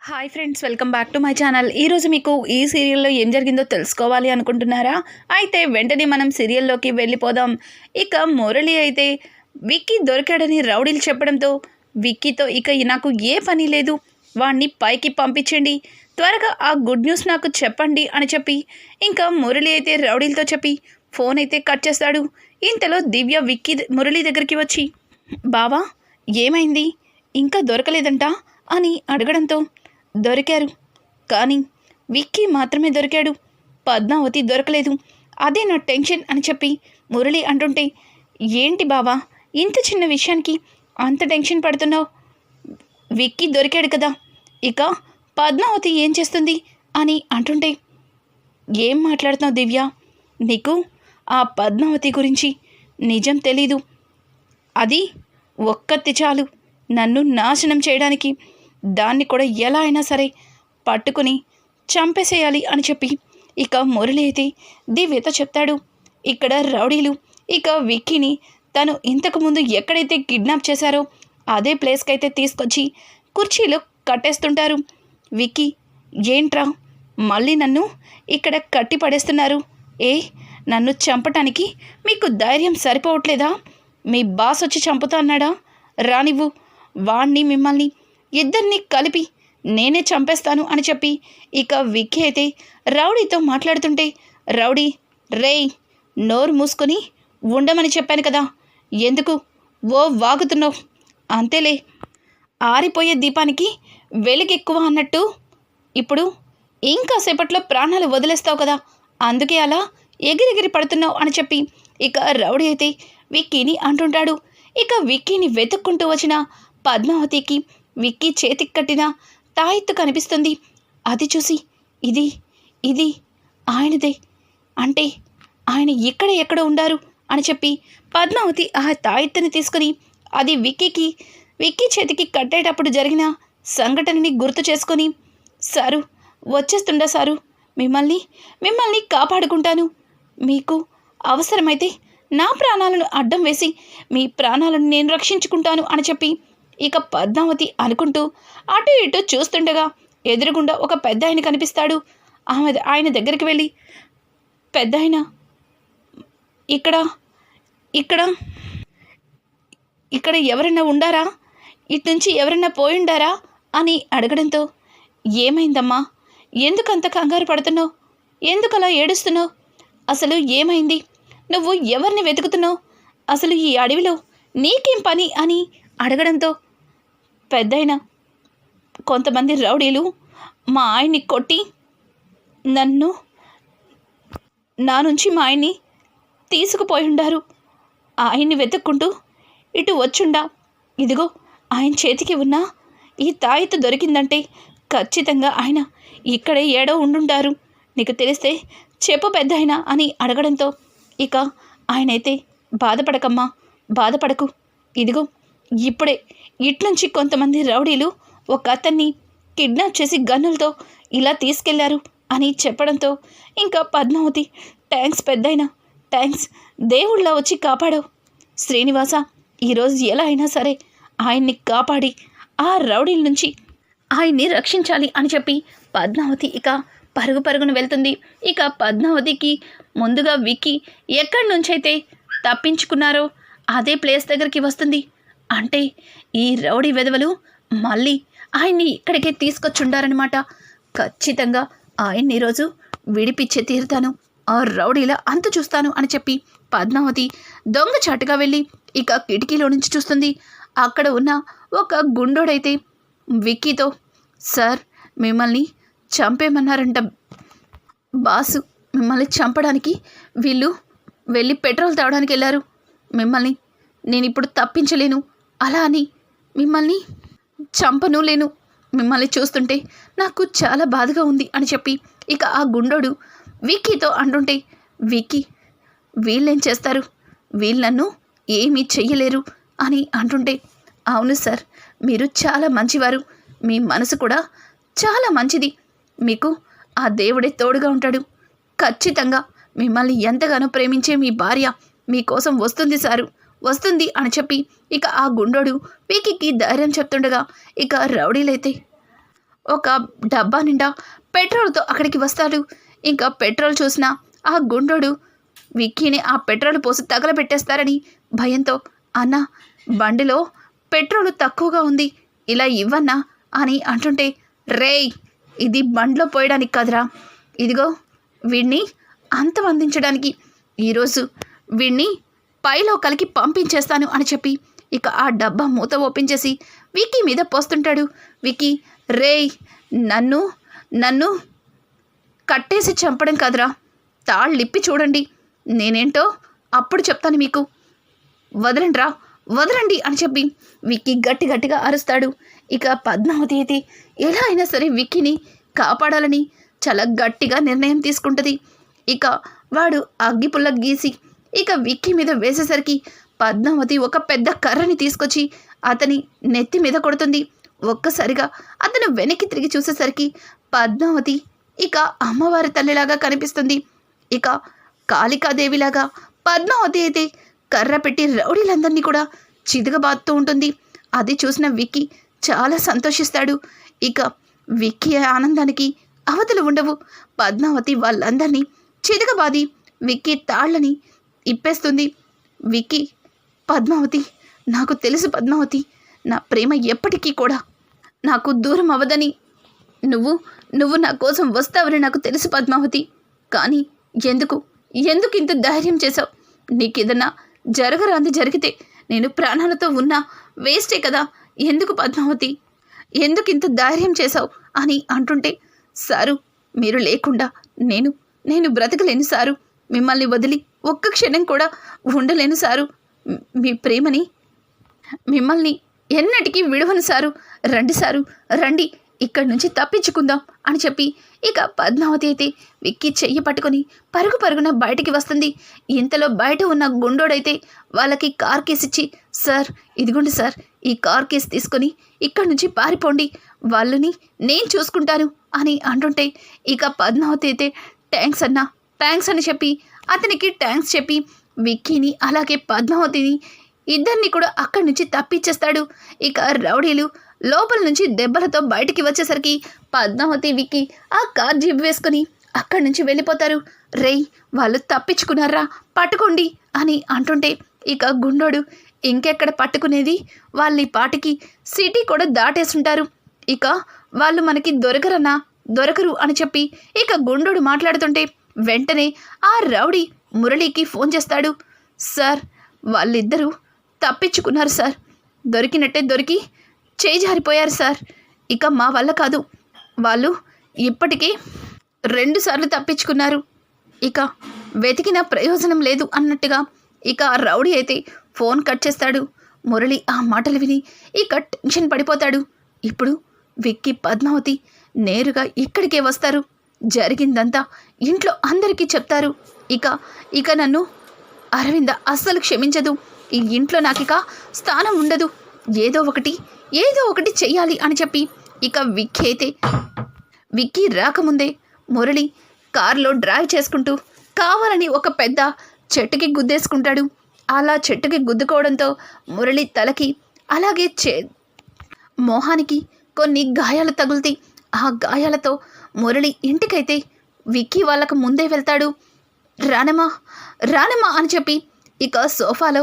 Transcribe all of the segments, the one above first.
Hi friends, welcome back to my channel. ఈరోజు మీకు ఈ సీరియల్లో ఏం జరిగిందో తెలుసుకోవాలి అనుకుంటున్నారా? అయితే వెంటనే మనం సీరియల్లోకి వెళ్ళిపోదాం. ఇక మురళి అయితే విక్కీ దొరికాడని రౌడీలు చెప్పడంతో విక్కీతో ఇక నాకు ఏ పని లేదు, వాణ్ణి పైకి పంపించండి, త్వరగా ఆ గుడ్ న్యూస్ నాకు చెప్పండి అని చెప్పి ఇంకా మురళి అయితే రౌడీలతో చెప్పి ఫోన్ అయితే కట్ చేస్తాడు. ఇంతలో దివ్య విక్కీ మురళి దగ్గరికి వచ్చి, బావా ఏమైంది, ఇంకా దొరకలేదంట అని అడగడంతో, దొరికారు, కానీ విక్కీ మాత్రమే దొరికాడు, పద్మావతి దొరకలేదు, అదే నా టెన్షన్ అని చెప్పి మురళి అంటుంటే, ఏంటి బావా ఇంత చిన్న విషయానికి అంత టెన్షన్ పడుతున్నావు, విక్కీ దొరికాడు కదా, ఇక పద్మావతి ఏం చేస్తుంది అని అంటుంటే, ఏం మాట్లాడుతున్నావు దివ్య, నీకు ఆ పద్మావతి గురించి నిజం తెలీదు, అది ఒక్కతి చాలు నన్ను నాశనం చేయడానికి, దాన్ని కూడా ఎలా అయినా సరే పట్టుకుని చంపేసేయాలి అని చెప్పి ఇక మురళి అయితే దివ్యతో చెప్తాడు. ఇక్కడ రౌడీలు ఇక విక్కీని తను ఇంతకుముందు ఎక్కడైతే కిడ్నాప్ చేశారో అదే ప్లేస్కి అయితే తీసుకొచ్చి కుర్చీలో కట్టేస్తుంటారు. విక్కీ, ఏంట్రా మళ్ళీ నన్ను ఇక్కడ కట్టి పడేస్తున్నారు, నన్ను చంపటానికి మీకు ధైర్యం సరిపోవట్లేదా, మీ బాస్ వచ్చి చంపుతా అన్నాడా, రానివ్వు, వాణ్ణి మిమ్మల్ని ఇద్దరిని కలిపి నేనే చంపేస్తాను అని చెప్పి ఇక విక్కీ అయితే రౌడీతో మాట్లాడుతుంటే, రౌడీ రేయ్ నోరు మూసుకొని ఉండమని చెప్పాను కదా, ఎందుకు ఓ వాగుతున్నావు, అంతేలే ఆరిపోయే దీపానికి వెలుగెక్కువ అన్నట్టు ఇప్పుడు ఇంకాసేపట్లో ప్రాణాలు వదిలేస్తావు కదా, అందుకే అలా ఎగిరెగిరి పడుతున్నావు అని చెప్పి ఇక రౌడీ అయితే విక్కీని అంటుంటాడు. ఇక విక్కీని వెతుక్కుంటూ వచ్చిన పద్మావతికి విక్కీ చేతికి కట్టిన తాయెత్తు కనిపిస్తుంది. అది చూసి ఇది ఆయనదే, అంటే ఆయన ఎక్కడ ఉండారు అని చెప్పి పద్మావతి ఆ తాయెత్తుని తీసుకుని అది విక్కీ చేతికి కట్టేటప్పుడు జరిగిన సంఘటనని గుర్తు చేసుకొని, సారు వచ్చేస్తుండా సారు, మిమ్మల్ని కాపాడుకుంటాను, మీకు అవసరమైతే నా ప్రాణాలను అడ్డం వేసి మీ ప్రాణాలను నేను రక్షించుకుంటాను అని చెప్పి ఇక పద్మావతి అనుకుంటూ అటు ఇటు చూస్తుండగా ఎదురుగుండా ఒక పెద్ద ఆయన కనిపిస్తాడు. ఆయన దగ్గరికి వెళ్ళి, పెద్ద ఆయన ఇక్కడ ఎవరైనా ఉండారా, ఇటు నుంచి ఎవరైనా పోయిండారా అని అడగడంతో, ఏమైందమ్మా, ఎందుకంత కంగారు పడుతున్నావు, ఎందుకలా ఏడుస్తున్నావు, అసలు ఏమైంది, నువ్వు ఎవరిని వెతుకుతున్నావు, అసలు ఈ అడవిలో నీకేం పని అని అడగడంతో, పెద్దయినా కొంతమంది రౌడీలు మా ఆయన్ని కొట్టి నా నుంచి మా ఆయన్ని తీసుకుపోయి ఉండారు, ఆయన్ని వెతుక్కుంటూ ఇటు వచ్చుండా, ఇదిగో ఆయన చేతికి ఉన్న ఈ తాయెత్తు దొరికిందంటే ఖచ్చితంగా ఆయన ఇక్కడే ఏడో ఉండుంటారు, నీకు తెలిస్తే చెప్పు పెద్దయినా అని అడగడంతో ఇక ఆయనైతే, బాధపడకమ్మా, బాధపడకు, ఇదిగో ఇప్పుడే ఇట్నుంచి కొంతమంది రౌడీలు ఒక అతన్ని కిడ్నాప్ చేసి గన్నులతో ఇలా తీసుకెళ్లారు అని చెప్పడంతో ఇంకా పద్మావతి, థ్యాంక్స్ పెద్దయినా, థ్యాంక్స్, దేవుళ్ళ వచ్చి కాపాడావు, శ్రీనివాస ఈరోజు ఎలా అయినా సరే ఆయన్ని కాపాడి ఆ రౌడీల నుంచి ఆయన్ని రక్షించాలి అని చెప్పి పద్మావతి ఇక పరుగున వెళ్తుంది. ఇక పద్మావతికి ముందుగా విక్కీ ఎక్కడి నుంచైతే తప్పించుకున్నారో అదే ప్లేస్ దగ్గరికి వస్తుంది. అంటే ఈ రౌడీ వెధవలు మళ్ళీ ఆయన్ని ఇక్కడికే తీసుకొచ్చుండారనమాట, ఖచ్చితంగా ఆయన్ని ఈరోజు విడిపించే తీరుతాను, ఆ రౌడీల అంత చూస్తాను అని చెప్పి పద్మావతి దొంగచాటుగా వెళ్ళి ఇక కిటికీలో నుంచి చూస్తుంది. అక్కడ ఉన్న ఒక గుండోడైతే విక్కీతో, సార్ మిమ్మల్ని చంపేమన్నారంట బాసు, మిమ్మల్ని చంపడానికి వీళ్ళు వెళ్ళి పెట్రోల్ తాగడానికి వెళ్ళారు, మిమ్మల్ని నేను ఇప్పుడు తప్పించలేను, అలా అని మిమ్మల్ని చంపను లేను, మిమ్మల్ని చూస్తుంటే నాకు చాలా బాధగా ఉంది అని చెప్పి ఇక ఆ గుండోడు విక్కీతో అంటుంటే, విక్కీ వీళ్ళేం చేస్తారు, వీళ్ళు నన్ను ఏమీ చెయ్యలేరు అని అంటుంటే, అవును సార్ మీరు చాలా మంచివారు, మీ మనసు కూడా చాలా మంచిది, మీకు ఆ దేవుడే తోడుగా ఉంటాడు, ఖచ్చితంగా మిమ్మల్ని ఎంతగానో ప్రేమించే మీ భార్య మీకోసం వస్తుంది సారు, వస్తుంది అని చెప్పి ఇక ఆ గుండోడు విక్కీకి ధైర్యం చెప్తుండగా ఇక రౌడీలైతే, ఒక డబ్బా నిండా పెట్రోల్తో అక్కడికి వస్తాడు. ఇంకా పెట్రోల్ చూసిన ఆ గుండోడు విక్కీని ఆ పెట్రోల్ పోసి తగలబెట్టేస్తారని భయంతో, అన్న బండిలో పెట్రోల్ తక్కువగా ఉంది, ఇలా ఇవ్వన్నా అని అంటుంటే, రేయ్ ఇది బండిలో పోయడానికి కదరా, ఇదిగో వీణ్ణి అంతమందించడానికి, ఈరోజు వీణ్ణి పైలో కలికి పంపించేస్తాను అని చెప్పి ఇక ఆ డబ్బా మూత ఓపెన్ చేసి విక్కీ మీద పోస్తుంటాడు. విక్కీ, రేయ్ నన్ను కట్టేసి చంపడం కదరా, తాళ్ళిప్పి చూడండి, నేనేంటో అప్పుడు చెప్తాను మీకు, వదలండి అని చెప్పి విక్కీ గట్టిగా అరుస్తాడు. ఇక పద్మావతి అయితే ఎలా అయినా సరే విక్కీని కాపాడాలని చాలా గట్టిగా నిర్ణయం తీసుకుంటుంది. ఇక వాడు అగ్గిపుల్ల గీసి ఇక విక్కీ మీద వేసేసరికి పద్మావతి ఒక పెద్ద కర్రని తీసుకొచ్చి అతని నెత్తి మీద కొడుతుంది. ఒక్కసారిగా అతను వెనక్కి తిరిగి చూసేసరికి పద్మావతి ఇక అమ్మవారి తల్లిలాగా కనిపిస్తుంది. ఇక కాళికాదేవిలాగా పద్మావతి అయితే కర్ర పెట్టి రౌడీలందరినీ కూడా చితకబాదుతూ ఉంటుంది. అది చూసిన విక్కీ చాలా సంతోషిస్తాడు. ఇక విక్కీ ఆనందానికి అవతలు ఉండవు. పద్మావతి వాళ్ళందరినీ చితకబాది విక్కీ తాళ్ళని ఇప్పేస్తుంది. విక్కీ, పద్మావతి, నాకు తెలుసు పద్మావతి, నా ప్రేమ ఎప్పటికీ కూడా నాకు దూరం అవ్వదని, నువ్వు నా కోసం వస్తావని నాకు తెలుసు పద్మావతి, కానీ ఎందుకు ఇంత ధైర్యం చేశావు? నీకేదన్నా జరగరాంది జరిగితే నేను ప్రాణాలతో ఉన్నా వేస్టే కదా, ఎందుకు పద్మావతి, ఎందుకు ఇంత ధైర్యం చేశావు అని అంటుంటే, సారు మీరు లేకుండా నేను బ్రతకలేను సారు, మిమ్మల్ని వదిలి ఒక్క క్షణం కూడా ఉండలేను సారు, మీ ప్రేమని మిమ్మల్ని ఎన్నటికీ విడవను సారు, రండి సారు రండి, ఇక్కడి నుంచి తప్పించుకుందాం అని చెప్పి ఇక పద్మావతి అయితే విక్కీ చెయ్యి పట్టుకొని పరుగున బయటికి వస్తుంది. ఇంతలో బయట ఉన్న గుండోడైతే వాళ్ళకి కార్ కేసు ఇచ్చి, సార్ ఇదిగోండి సార్, ఈ కార్ కేసు తీసుకొని ఇక్కడి నుంచి పారిపోండి, వాళ్ళని నేను చూసుకుంటాను అని అంటుంటే ఇక పద్మావతి అయితే థ్యాంక్స్ అని చెప్పి అతనికి థ్యాంక్స్ చెప్పి విక్కీని అలాగే పద్మావతిని ఇద్దరిని కూడా అక్కడి నుంచి తప్పించేస్తాడు. ఇక రౌడీలు లోపల నుంచి దెబ్బలతో బయటికి వచ్చేసరికి పద్మావతి విక్కీ ఆ కార్ జీప్ వేసుకుని అక్కడి నుంచి వెళ్ళిపోతారు. రేయ్ వాళ్ళు తప్పించుకున్నారా, పట్టుకోండి అని అంటుంటే ఇక గుండోడు, ఇంకెక్కడ పట్టుకునేది, వాళ్ళ పాటికి సిటీ కూడా దాటేస్తుంటారు, ఇక వాళ్ళు మనకి దొరకరు అని చెప్పి ఇక గుండోడు మాట్లాడుతుంటే వెంటనే ఆ రౌడీ మురళికి ఫోన్ చేస్తాడు. సార్ వాళ్ళిద్దరూ తప్పించుకున్నారు సార్, దొరికినట్టే దొరికి చేజారిపోయారు సార్, ఇక మా వల్ల కాదు, వాళ్ళు ఇప్పటికే 2 సార్లు తప్పించుకున్నారు, ఇక వెతికిన ప్రయోజనం లేదు అన్నట్టుగా ఇక రౌడీ అయితే ఫోన్ కట్ చేస్తాడు. మురళి ఆ మాటలు విని ఇక టెన్షన్ పడిపోతాడు. ఇప్పుడు విక్కీ పద్మావతి నేరుగా ఇక్కడికే వస్తారు, జరిగిందంతా ఇంట్లో అందరికీ చెప్తారు. ఇక నన్ను అరవింద అస్సలు క్షమించదు, ఈ ఇంట్లో నాకిక స్థానం ఉండదు, ఏదో ఒకటి చెయ్యాలి అని చెప్పి ఇక విక్కీ రాకముందే మురళి కారులో డ్రైవ్ చేసుకుంటూ కావాలని ఒక పెద్ద చెట్టుకి గుద్దేసుకుంటాడు. అలా చెట్టుకి గుద్దుకోవడంతో మురళి తలకి అలాగే మోహానికి కొన్ని గాయాలు తగులుతాయి. ఆ గాయాలతో మురళి ఇంటికైతే విక్కీ వాళ్ళకు ముందే వెళ్తాడు. రానమ్మా అని చెప్పి ఇక సోఫాలో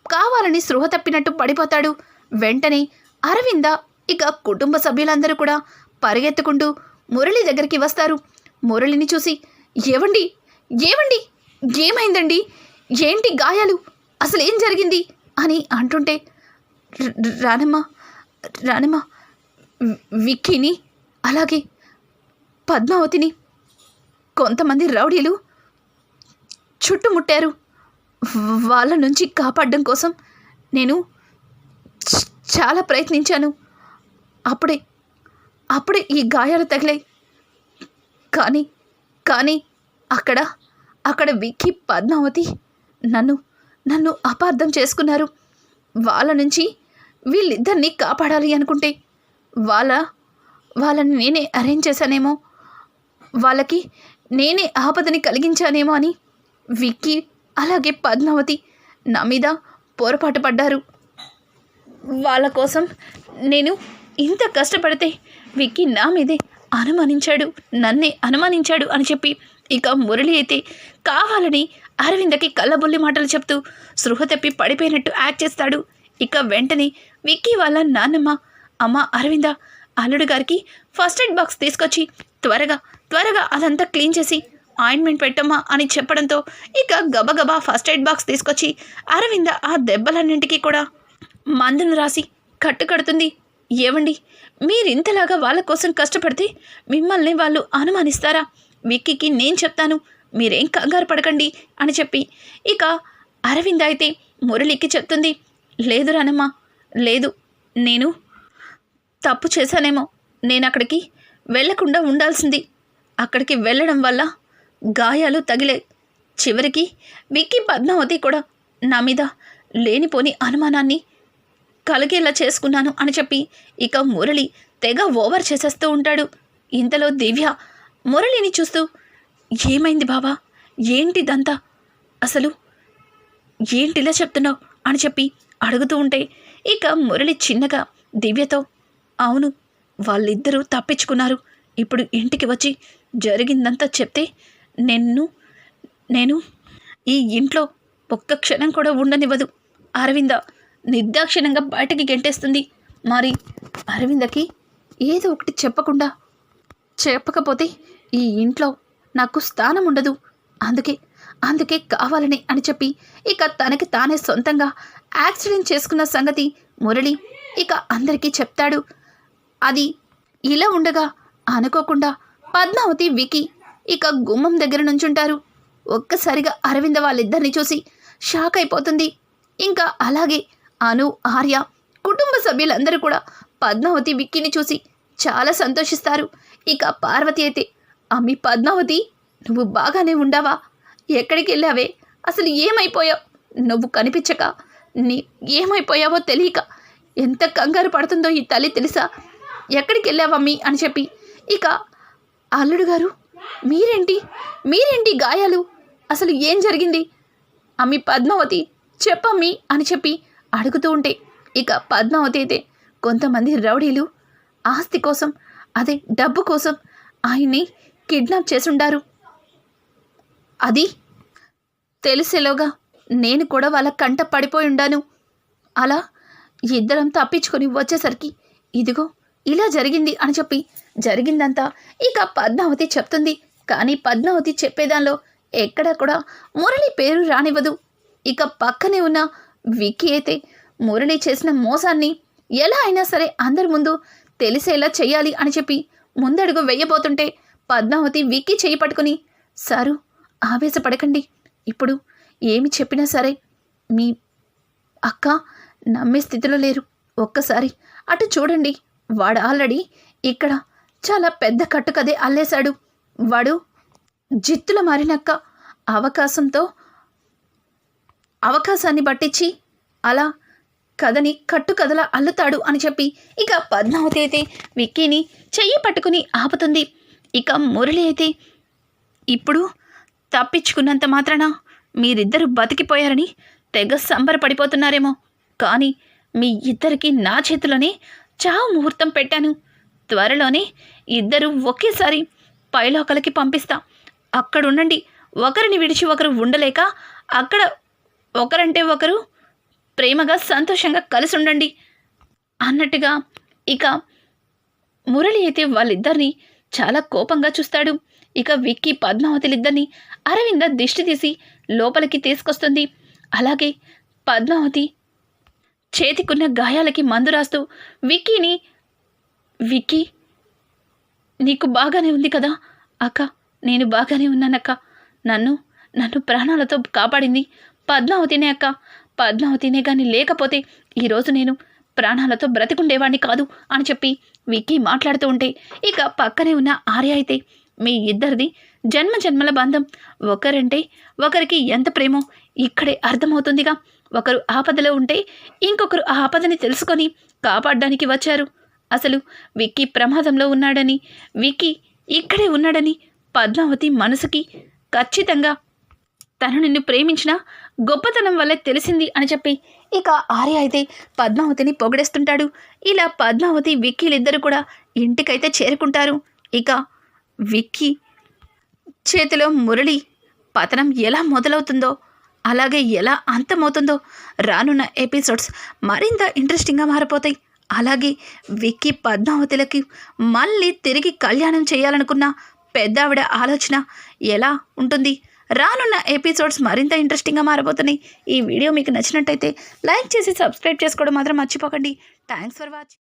కావాలని స్పృహ తప్పినట్టు పడిపోతాడు. వెంటనే అరవింద ఇక కుటుంబ సభ్యులందరూ కూడా పరిగెత్తుకుంటూ మురళి దగ్గరికి వస్తారు. మురళిని చూసి, ఏవండి ఏమైందండి, ఏంటి గాయాలు, అసలు ఏం జరిగింది అని అంటుంటే, రానమ్మ విక్కీని అలాగే పద్మావతిని కొంతమంది రౌడీలు చుట్టుముట్టారు, వాళ్ళ నుంచి కాపాడడం కోసం నేను చాలా ప్రయత్నించాను, అప్పుడే ఈ గాయాలు తగిలాయి, కానీ అక్కడ విక్కీ పద్మావతి నన్ను అపార్థం చేసుకున్నారు, వాళ్ళ నుంచి వీళ్ళిద్దరినీ కాపాడాలి అనుకుంటే వాళ్ళని నేనే అరేంజ్ చేశానేమో, వాళ్ళకి నేనే ఆపదని కలిగించానేమో అని విక్కీ అలాగే పద్మావతి నా మీద పొరపాటు పడ్డారు, వాళ్ళ కోసం నేను ఇంత కష్టపడితే విక్కీ నా మీదే అనుమానించాడు, నన్నే అనుమానించాడు అని చెప్పి ఇక మురళి అయితే కావాలని అరవిందకి కళ్ళబొల్లి మాటలు చెప్తూ స్పృహ తప్పి పడిపోయినట్టు యాక్ట్ చేస్తాడు. ఇక వెంటనే విక్కీ వాళ్ళ నాన్నమ్మ, అమ్మ అరవింద, అల్లుడు గారికి ఫస్ట్ ఎయిడ్ బాక్స్ తీసుకొచ్చి త్వరగా అదంతా క్లీన్ చేసి ఆయింట్మెంట్ పెట్టమ్మా అని చెప్పడంతో ఇక గబగబా ఫస్ట్ ఎయిడ్ బాక్స్ తీసుకొచ్చి అరవింద ఆ దెబ్బలన్నింటికీ కూడా మందును రాసి కట్టుకడుతుంది. ఏవండి, మీరింతలాగా వాళ్ళ కోసం కష్టపడితే మిమ్మల్ని వాళ్ళు అనుమానిస్తారా? విక్కీకి నేను చెప్తాను, మీరేం కంగారు పడకండి అని చెప్పి ఇక అరవింద అయితే మురళికి చెప్తుంది. లేదు రానమ్మా, లేదు, నేను తప్పు చేశానేమో, నేను అక్కడికి వెళ్లకుండా ఉండాల్సింది. అక్కడికి వెళ్ళడం వల్ల గాయాలు తగిలే. చివరికి విక్కీ పద్మావతి కూడా నా మీద లేనిపోని అనుమానాన్ని కలిగేలా చేసుకున్నాను అని చెప్పి ఇక మురళి తెగ ఓవర్ చేసేస్తూ ఉంటాడు. ఇంతలో దివ్య మురళిని చూస్తూ, ఏమైంది బావా, ఏంటిదంతా, అసలు ఏంటిలా చెప్తున్నావు అని చెప్పి అడుగుతూ ఉంటే ఇక మురళి చిన్నగా దివ్యతో, అవును, వాళ్ళిద్దరూ తప్పించుకున్నారు. ఇప్పుడు ఇంటికి వచ్చి జరిగిందంతా చెప్తే నేను ఈ ఇంట్లో ఒక్క క్షణం కూడా ఉండనివ్వదు. అరవింద నిర్దాక్షిణ్యంగా బయటకి గెంటేస్తుంది. మరి అరవిందకి ఏదో ఒకటి చెప్పకపోతే ఈ ఇంట్లో నాకు స్థానం ఉండదు. అందుకే కావాలని అని చెప్పి ఇక తనకి తానే సొంతంగా యాక్సిడెంట్ చేసుకున్న సంగతి మురళి ఇక అందరికీ చెప్తాడు. అది ఇలా ఉండగా అనుకోకుండా పద్మావతి, విక్కీ ఇక గుమ్మం దగ్గర నుంచుంటారు. ఒక్కసారిగా అరవింద వాళ్ళిద్దరిని చూసి షాక్ అయిపోతుంది. ఇంకా అలాగే అను, ఆర్య, కుటుంబ సభ్యులందరూ కూడా పద్మావతి, విక్కీని చూసి చాలా సంతోషిస్తారు. ఇక పార్వతి అయితే, అమ్మి పద్మావతి, నువ్వు బాగానే ఉండావా? ఎక్కడికి వెళ్ళావే? అసలు ఏమైపోయావు? నువ్వు కనిపించక ఏమైపోయావో తెలియక ఎంత కంగారు పడుతుందో ఈ తల్లి తెలుసా? ఎక్కడికి వెళ్ళావమ్మి అని చెప్పి ఇక అల్లుడు గారు, మీరేంటి గాయాలు? అసలు ఏం జరిగింది? అమ్మి పద్మావతి, చెప్పమ్మి అని చెప్పి అడుగుతూ ఉంటే ఇక పద్మావతి అయితే, కొంతమంది రౌడీలు ఆస్తి కోసం, అదే డబ్బు కోసం ఆయన్ని కిడ్నాప్ చేసుండారు. అది తెలిసేలోగా నేను కూడా వాళ్ళ కంట పడిపోయి ఉండాను. అలా ఇద్దరం తప్పించుకొని వచ్చేసరికి ఇదిగో ఇలా జరిగింది అని చెప్పి జరిగిందంతా ఇక పద్మావతి చెప్తుంది. కానీ పద్మావతి చెప్పేదానిలో ఎక్కడా కూడా మురళి పేరు రానివ్వదు. ఇక పక్కనే ఉన్న విక్కీ అయితే మురళి చేసిన మోసాన్ని ఎలా అయినా సరే అందరి ముందు తెలిసేలా చెయ్యాలి అని చెప్పి ముందడుగు వెయ్యబోతుంటే పద్మావతి విక్కీ చేయి పట్టుకుని, సారు, ఆవేశపడకండి, ఇప్పుడు ఏమి చెప్పినా సరే మీ అక్క నమ్మే స్థితిలో లేరు. ఒక్కసారి అటు చూడండి, వాడు ఆల్రెడీ ఇక్కడ చాలా పెద్ద కట్టుకదే అల్లేశాడు. వాడు జిత్తుల మారినక్క అవకాశాన్ని బట్టించి అలా కథని కట్టుకథలా అల్లుతాడు అని చెప్పి ఇక పద్మావతి అయితే విక్కీని చెయ్యి పట్టుకుని ఆపుతుంది. ఇక మురళి అయితే, ఇప్పుడు తప్పించుకున్నంత మాత్రాన మీరిద్దరూ బతికిపోయారని తెగ సంబరపడిపోతున్నారేమో, కానీ మీ ఇద్దరికి నా చేతిలోనే చావు ముహూర్తం పెట్టాను. త్వరలోనే ఇద్దరు ఒకేసారి పైలోకలకి పంపిస్తా. అక్కడుండండి, ఒకరిని విడిచి ఒకరు ఉండలేక అక్కడ ఒకరంటే ఒకరు ప్రేమగా సంతోషంగా కలిసి ఉండండి అన్నట్టుగా ఇక మురళి అయితే వాళ్ళిద్దరిని చాలా కోపంగా చూస్తాడు. ఇక విక్కీ పద్మావతిలిద్దరిని అరవింద దిష్టి తీసి లోపలికి తీసుకొస్తుంది. అలాగే పద్మావతి చేతికున్న గాయాలకి మందు రాస్తూ విక్కీ, నీకు బాగానే ఉంది కదా అక్క? నేను బాగానే ఉన్నానక్క. నన్ను ప్రాణాలతో కాపాడింది పద్మావతినే అక్క. పద్మావతినే కానీ లేకపోతే ఈరోజు నేను ప్రాణాలతో బ్రతికుండేవాడిని కాదు అని చెప్పి విక్కీ మాట్లాడుతూ ఉంటే ఇక పక్కనే ఉన్న ఆర్య అయితే, మీ ఇద్దరిది జన్మల బంధం, ఒకరంటే ఒకరికి ఎంత ప్రేమో ఇక్కడే అర్థమవుతుందిగా. ఒకరు ఆపదలో ఉంటే ఇంకొకరు ఆ ఆపదని తెలుసుకొని కాపాడడానికి వచ్చారు. అసలు విక్కీ ప్రమాదంలో ఉన్నాడని, విక్కీ ఇక్కడే ఉన్నాడని పద్మావతి మనసుకి ఖచ్చితంగా తను నిన్ను ప్రేమించిన గొప్పతనం వల్లే తెలిసింది అని చెప్పి ఇక ఆర్య అయితే పద్మావతిని పొగిడేస్తుంటాడు. ఇలా పద్మావతి విక్కీలిద్దరు కూడా ఇంటికైతే చేరుకుంటారు. ఇక విక్కీ చేతిలో మురళి పతనం ఎలా మొదలవుతుందో అలాగే ఎలా అంతమవుతుందో రానున్న ఎపిసోడ్స్ మరింత ఇంట్రెస్టింగ్గా మారిపోతాయి. అలాగే విక్కీ పద్మావతులకి మళ్ళీ తిరిగి కళ్యాణం చేయాలనుకున్న పెద్దావిడ ఆలోచన ఎలా ఉంటుంది? రానున్న ఎపిసోడ్స్ మరింత ఇంట్రెస్టింగ్గా మారబోతున్నాయి. ఈ వీడియో మీకు నచ్చినట్టయితే లైక్ చేసి సబ్స్క్రైబ్ చేసుకోవడం మాత్రం మర్చిపోకండి. Thanks for watching.